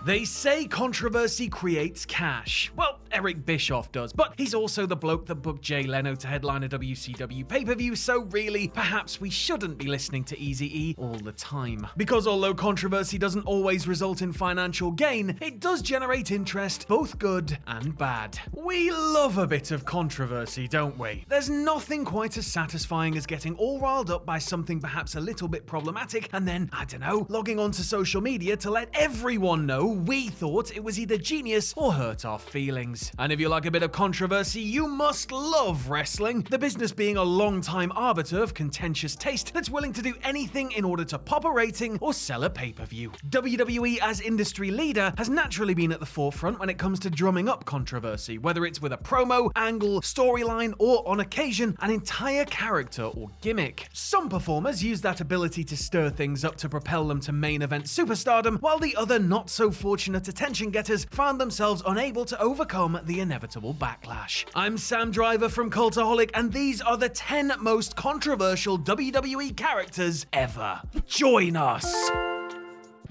They say controversy creates cash. Well, Eric Bischoff does, but he's also the bloke that booked Jay Leno to headline a WCW pay-per-view, so really, perhaps we shouldn't be listening to Eazy-E all the time. Because although controversy doesn't always result in financial gain, it does generate interest, both good and bad. We love a bit of controversy, don't we? There's nothing quite as satisfying as getting all riled up by something perhaps a little bit problematic, and then, I don't know, logging onto social media to let everyone know we thought it was either genius or hurt our feelings. And if you like a bit of controversy, you must love wrestling, the business being a long-time arbiter of contentious taste that's willing to do anything in order to pop a rating or sell a pay-per-view. WWE as industry leader has naturally been at the forefront when it comes to drumming up controversy, whether it's with a promo, angle, storyline, or on occasion, an entire character or gimmick. Some performers use that ability to stir things up to propel them to main event superstardom, while the other not so fortunate attention getters found themselves unable to overcome the inevitable backlash. I'm Sam Driver from Cultaholic, and these are the 10 most controversial WWE characters ever. Join us!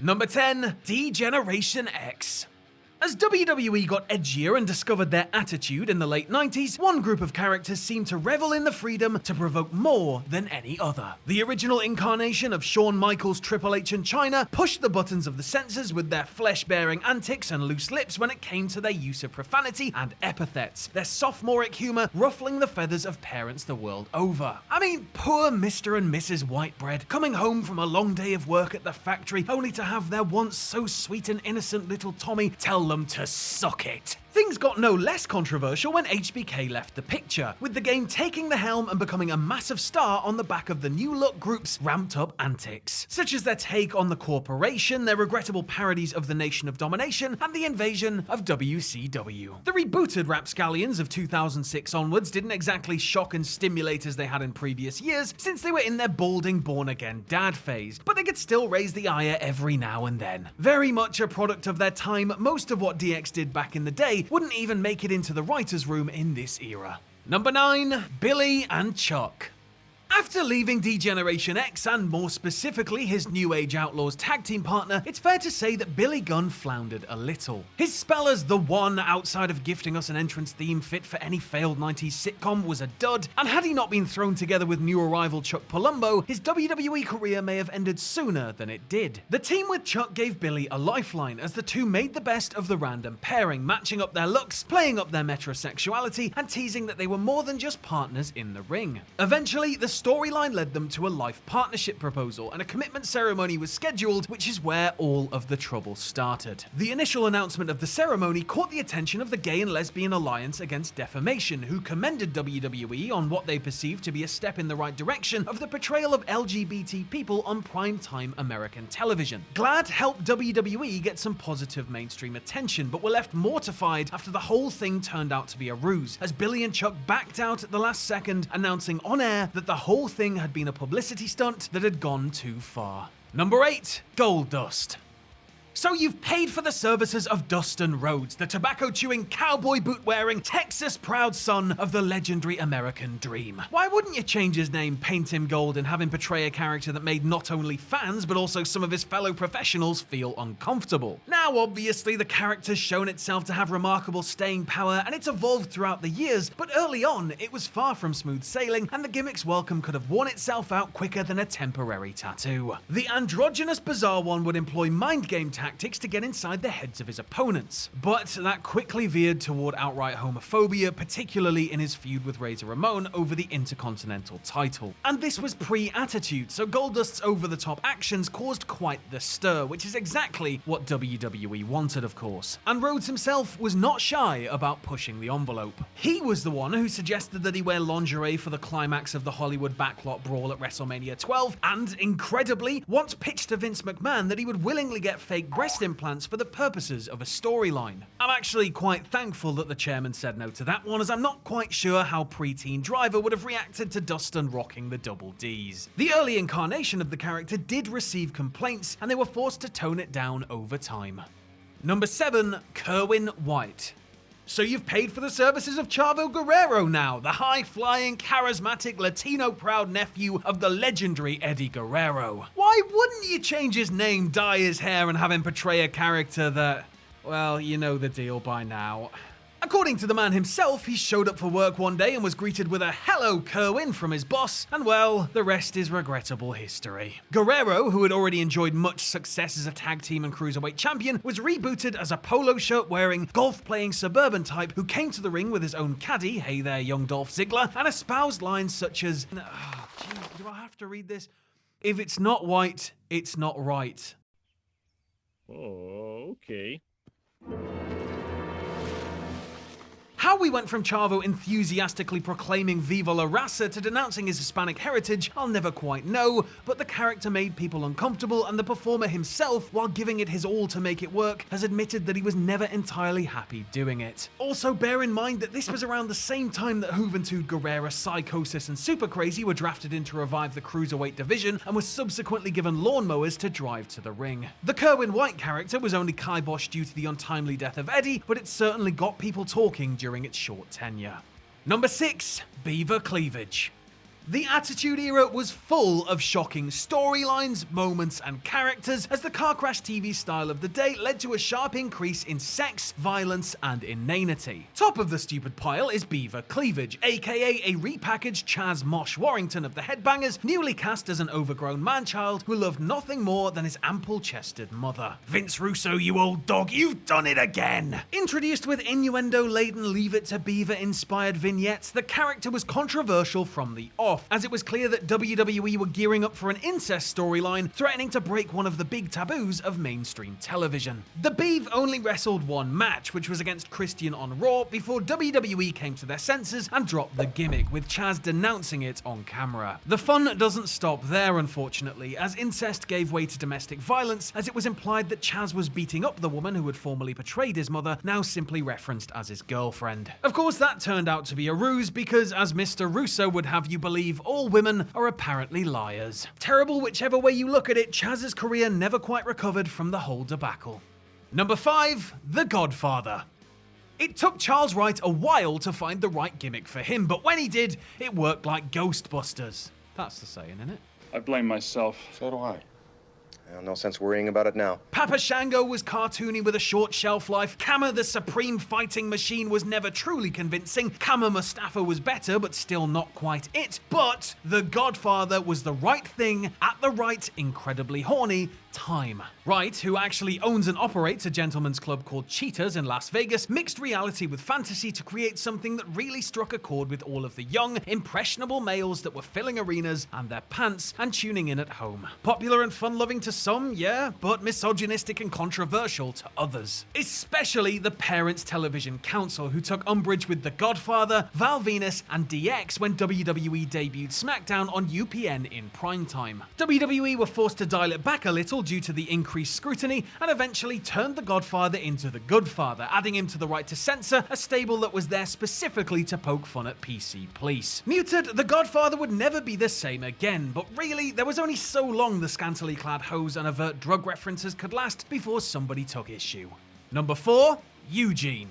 Number 10, Degeneration X. As WWE got edgier and discovered their attitude in the late 90s, one group of characters seemed to revel in the freedom to provoke more than any other. The original incarnation of Shawn Michaels, Triple H and Chyna pushed the buttons of the censors with their flesh-bearing antics and loose lips when it came to their use of profanity and epithets, their sophomoric humor ruffling the feathers of parents the world over. I mean, poor Mr. and Mrs. Whitebread, coming home from a long day of work at the factory only to have their once so sweet and innocent little Tommy tell them to suck it. Things got no less controversial when HBK left the picture, with the game taking the helm and becoming a massive star on the back of the new look group's ramped up antics, such as their take on the corporation, their regrettable parodies of the Nation of Domination, and the invasion of WCW. The rebooted rapscallions of 2006 onwards didn't exactly shock and stimulate as they had in previous years, since they were in their balding born-again dad phase, but they could still raise the ire every now and then. Very much a product of their time, most of what DX did back in the day wouldn't even make it into the writer's room in this era. Number 9, Billy and Chuck. After leaving Degeneration X, and more specifically his New Age Outlaws tag team partner, it's fair to say that Billy Gunn floundered a little. His spell as the One, outside of gifting us an entrance theme fit for any failed 90s sitcom, was a dud, and had he not been thrown together with new arrival Chuck Palumbo, his WWE career may have ended sooner than it did. The team with Chuck gave Billy a lifeline, as the two made the best of the random pairing, matching up their looks, playing up their metrosexuality, and teasing that they were more than just partners in the ring. Eventually, the storyline led them to a life partnership proposal, and a commitment ceremony was scheduled, which is where all of the trouble started. The initial announcement of the ceremony caught the attention of the Gay and Lesbian Alliance Against Defamation, who commended WWE on what they perceived to be a step in the right direction of the portrayal of LGBT people on primetime American television. GLAAD helped WWE get some positive mainstream attention, but were left mortified after the whole thing turned out to be a ruse, as Billy and Chuck backed out at the last second, announcing on air that the whole thing had been a publicity stunt that had gone too far. Number 8, Goldust. So you've paid for the services of Dustin Rhodes, the tobacco-chewing, cowboy boot-wearing, Texas-proud son of the legendary American Dream. Why wouldn't you change his name, paint him gold, and have him portray a character that made not only fans, but also some of his fellow professionals feel uncomfortable? Now, obviously, the character's shown itself to have remarkable staying power, and it's evolved throughout the years, but early on, it was far from smooth sailing, and the gimmick's welcome could have worn itself out quicker than a temporary tattoo. The androgynous Bizarre One would employ mind game tactics to get inside the heads of his opponents, but that quickly veered toward outright homophobia, particularly in his feud with Razor Ramon over the Intercontinental title. And this was pre-Attitude, so Goldust's over-the-top actions caused quite the stir, which is exactly what WWE wanted, of course. And Rhodes himself was not shy about pushing the envelope. He was the one who suggested that he wear lingerie for the climax of the Hollywood backlot brawl at WrestleMania 12, and, incredibly, once pitched to Vince McMahon that he would willingly get fake breast implants for the purposes of a storyline. I'm actually quite thankful that the chairman said no to that one, as I'm not quite sure how preteen Driver would have reacted to Dustin rocking the double Ds. The early incarnation of the character did receive complaints, and they were forced to tone it down over time. Number 7, Kerwin White. So you've paid for the services of Chavo Guerrero now, the high-flying, charismatic, Latino-proud nephew of the legendary Eddie Guerrero. Why wouldn't you change his name, dye his hair, and have him portray a character that... well, you know the deal by now. According to the man himself, he showed up for work one day and was greeted with a "Hello, Kerwin" from his boss, and well, the rest is regrettable history. Guerrero, who had already enjoyed much success as a tag team and cruiserweight champion, was rebooted as a polo shirt wearing, golf playing suburban type who came to the ring with his own caddy, hey there young Dolph Ziggler, and espoused lines such as, oh, geez, do I have to read this? "If it's not white, it's not right." Oh, okay. How we went from Chavo enthusiastically proclaiming Viva la Raza to denouncing his Hispanic heritage, I'll never quite know, but the character made people uncomfortable, and the performer himself, while giving it his all to make it work, has admitted that he was never entirely happy doing it. Also, bear in mind that this was around the same time that Juventud Guerrera, Psychosis, and Super Crazy were drafted in to revive the cruiserweight division and were subsequently given lawnmowers to drive to the ring. The Kerwin White character was only kiboshed due to the untimely death of Eddie, but it certainly got people talking during its short tenure. Number 6. Beaver Cleavage. The Attitude Era was full of shocking storylines, moments, and characters, as the car crash TV style of the day led to a sharp increase in sex, violence, and inanity. Top of the stupid pile is Beaver Cleavage, aka a repackaged Chaz Mosh Warrington of the Headbangers, newly cast as an overgrown man-child who loved nothing more than his ample-chested mother. Vince Russo, you old dog, you've done it again! Introduced with innuendo-laden Leave It to Beaver-inspired vignettes, the character was controversial from the off, as it was clear that WWE were gearing up for an incest storyline, threatening to break one of the big taboos of mainstream television. The Beav only wrestled one match, which was against Christian on Raw, before WWE came to their senses and dropped the gimmick, with Chaz denouncing it on camera. The fun doesn't stop there, unfortunately, as incest gave way to domestic violence, as it was implied that Chaz was beating up the woman who had formerly portrayed his mother, now simply referenced as his girlfriend. Of course, that turned out to be a ruse, because as Mr. Russo would have you believe, all women are apparently liars. Terrible whichever way you look at it, Chaz's career never quite recovered from the whole debacle. Number 5. The Godfather. It took Charles Wright a while to find the right gimmick for him, but when he did, it worked like Ghostbusters. That's the saying, isn't it? I blame myself. So do I. Well, no sense worrying about it now. Papa Shango was cartoony with a short shelf life. Kama the Supreme Fighting Machine was never truly convincing. Kama Mustafa was better, but still not quite it. But The Godfather was the right thing at the right, incredibly horny time. Wright, who actually owns and operates a gentleman's club called Cheetahs in Las Vegas, mixed reality with fantasy to create something that really struck a chord with all of the young, impressionable males that were filling arenas and their pants and tuning in at home. Popular and fun-loving to some, yeah, but misogynistic and controversial to others. Especially the Parents Television Council, who took umbrage with The Godfather, Val Venus, and DX when WWE debuted SmackDown on UPN in primetime. WWE were forced to dial it back a little due to the increased scrutiny, and eventually turned The Godfather into The Goodfather, adding him to the right to censor, a stable that was there specifically to poke fun at PC police. Muted, The Godfather would never be the same again, but really, there was only so long the scantily clad hose and overt drug references could last before somebody took issue. Number 4. Eugene.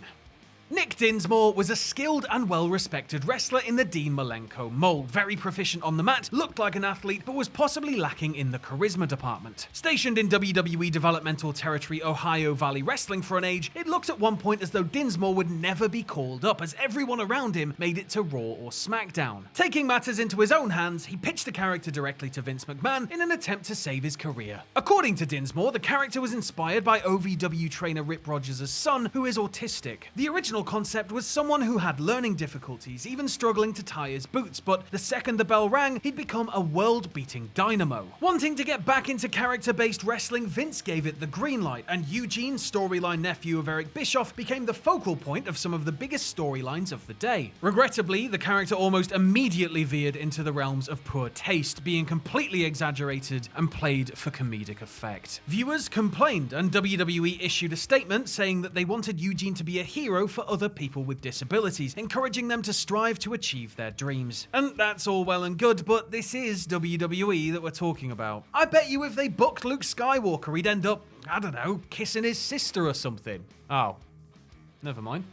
Nick Dinsmore was a skilled and well-respected wrestler in the Dean Malenko mold, very proficient on the mat, looked like an athlete, but was possibly lacking in the charisma department. Stationed in WWE developmental territory Ohio Valley Wrestling for an age, it looked at one point as though Dinsmore would never be called up, as everyone around him made it to Raw or SmackDown. Taking matters into his own hands, he pitched the character directly to Vince McMahon in an attempt to save his career. According to Dinsmore, the character was inspired by OVW trainer Rip Rogers' son, who is autistic. The original concept was someone who had learning difficulties, even struggling to tie his boots, but the second the bell rang, he'd become a world-beating dynamo. Wanting to get back into character-based wrestling, Vince gave it the green light, and Eugene, storyline nephew of Eric Bischoff, became the focal point of some of the biggest storylines of the day. Regrettably, the character almost immediately veered into the realms of poor taste, being completely exaggerated and played for comedic effect. Viewers complained, and WWE issued a statement saying that they wanted Eugene to be a hero for other people with disabilities, encouraging them to strive to achieve their dreams. And that's all well and good, but this is WWE that we're talking about. I bet you if they booked Luke Skywalker, he'd end up, I don't know, kissing his sister or something. Oh, never mind.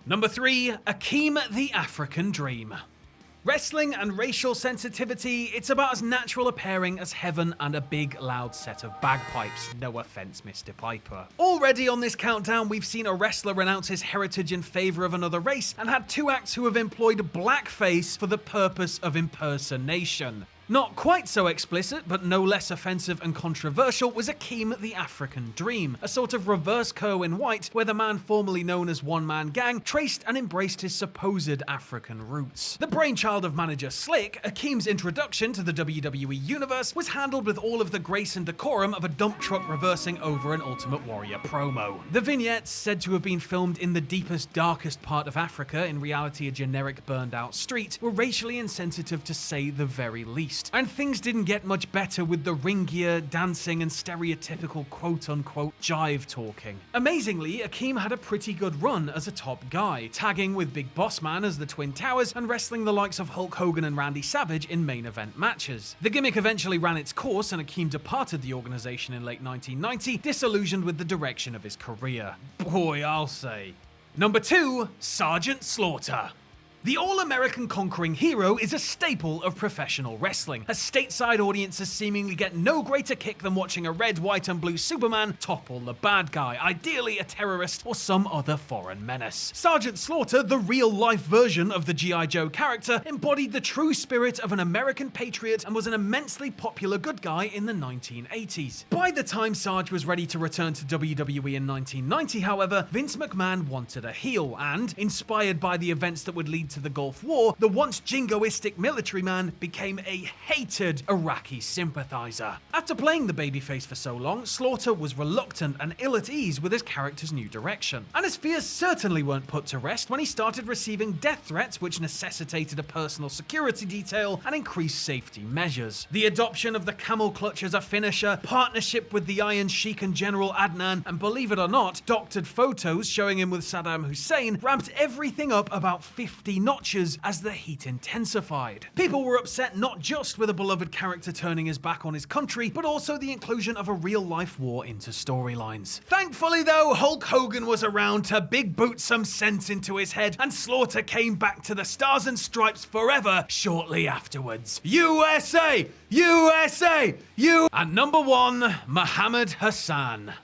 Number 3, Akeem the African Dream. Wrestling and racial sensitivity, it's about as natural a pairing as heaven and a big loud set of bagpipes. No offense, Mr. Piper. Already on this countdown, we've seen a wrestler renounce his heritage in favor of another race, and had 2 acts who have employed blackface for the purpose of impersonation. Not quite so explicit, but no less offensive and controversial, was Akeem the African Dream, a sort of reverse Kerwin White, where the man formerly known as One Man Gang traced and embraced his supposed African roots. The brainchild of manager Slick, Akeem's introduction to the WWE Universe was handled with all of the grace and decorum of a dump truck reversing over an Ultimate Warrior promo. The vignettes, said to have been filmed in the deepest, darkest part of Africa, in reality a generic burned out street, were racially insensitive to say the very least. And things didn't get much better with the ring gear, dancing, and stereotypical quote-unquote jive talking. Amazingly, Akeem had a pretty good run as a top guy, tagging with Big Boss Man as the Twin Towers and wrestling the likes of Hulk Hogan and Randy Savage in main event matches. The gimmick eventually ran its course and Akeem departed the organization in late 1990, disillusioned with the direction of his career. Boy, I'll say. Number 2, Sgt Slaughter. The all-American conquering hero is a staple of professional wrestling, as stateside audiences seemingly get no greater kick than watching a red, white, and blue Superman topple the bad guy, ideally a terrorist or some other foreign menace. Sgt Slaughter, the real-life version of the G.I. Joe character, embodied the true spirit of an American patriot and was an immensely popular good guy in the 1980s. By the time Sarge was ready to return to WWE in 1990, however, Vince McMahon wanted a heel, and, inspired by the events that would lead to the Gulf War, the once jingoistic military man became a hated Iraqi sympathizer. After playing the babyface for so long, Slaughter was reluctant and ill at ease with his character's new direction. And his fears certainly weren't put to rest when he started receiving death threats which necessitated a personal security detail and increased safety measures. The adoption of the camel clutch as a finisher, partnership with the Iron Sheik and General Adnan, and believe it or not, doctored photos showing him with Saddam Hussein ramped everything up about 50 notches as the heat intensified. People were upset not just with a beloved character turning his back on his country, but also the inclusion of a real-life war into storylines. Thankfully though, Hulk Hogan was around to big boot some sense into his head, and Slaughter came back to the Stars and Stripes forever shortly afterwards. USA! USA! And number 1, Mohamed Hassan.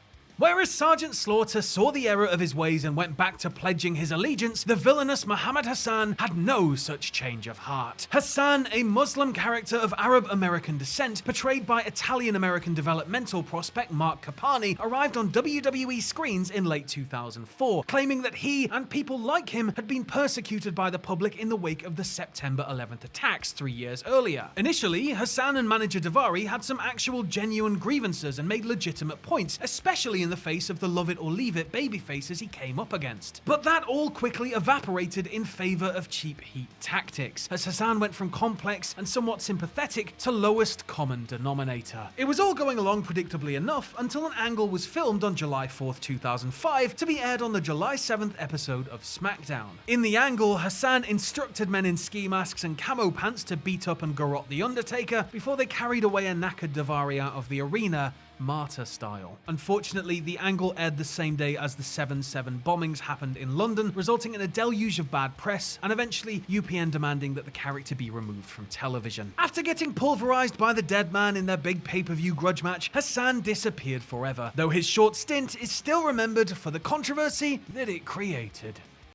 Whereas Sgt Slaughter saw the error of his ways and went back to pledging his allegiance, the villainous Mohamed Hassan had no such change of heart. Hassan, a Muslim character of Arab-American descent, portrayed by Italian-American developmental prospect Mark Capani, arrived on WWE screens in late 2004, claiming that he and people like him had been persecuted by the public in the wake of the September 11th attacks 3 years earlier. Initially, Hassan and manager Daivari had some actual genuine grievances and made legitimate points, especially in the face of the love it or leave it babyfaces he came up against. But that all quickly evaporated in favor of cheap heat tactics, as Hassan went from complex and somewhat sympathetic to lowest common denominator. It was all going along predictably enough until an angle was filmed on July 4th, 2005 to be aired on the July 7th episode of SmackDown. In the angle, Hassan instructed men in ski masks and camo pants to beat up and garrote The Undertaker before they carried away a knackered Daivari out of the arena, martyr style. Unfortunately, the angle aired the same day as the 7/7 bombings happened in London, resulting in a deluge of bad press, and eventually UPN demanding that the character be removed from television. After getting pulverized by the Dead Man in their big pay-per-view grudge match, Hassan disappeared forever, though his short stint is still remembered for the controversy that it created.